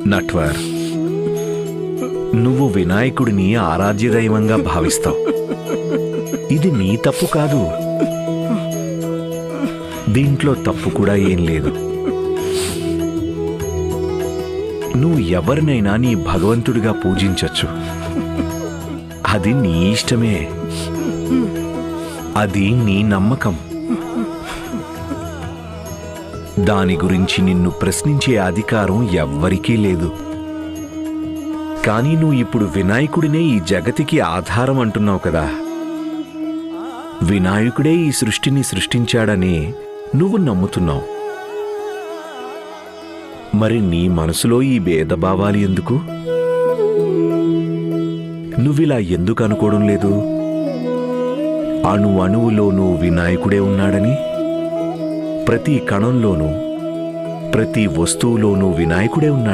నట్వర్, నువ్వు వినాయకుడిని ఆరాధ్య దైవంగా భావిస్తావు. ఇది నీ తప్పు కాదు. దీంట్లో తప్పు కూడా ఏం లేదు. నువ్వు ఎవరినైనా నీ భగవంతుడిగా పూజించొచ్చు. అది నీ ఇష్టమే. అది నీ నమ్మకం. దాని గురించి నిన్ను ప్రశ్నించే అధికారం ఎవ్వరికీ లేదు. కానీ నువ్వు ఇప్పుడు వినాయకుడినే ఈ జగతికి ఆధారం అంటున్నావు కదా. వినాయకుడే ఈ సృష్టిని సృష్టించాడని నువ్వు నమ్ముతున్నావు. మరి నీ మనసులో ఈ భేదభావాలు ఎందుకు? నువ్విలా ఎందుకు అనుకోవడం లేదు? అణువులోనూ వినాయకుడే ఉన్నాడని, ప్రతి కణంలోనూ ప్రతి వస్తువులోనూ వినాయకుడే ఉన్నాడు.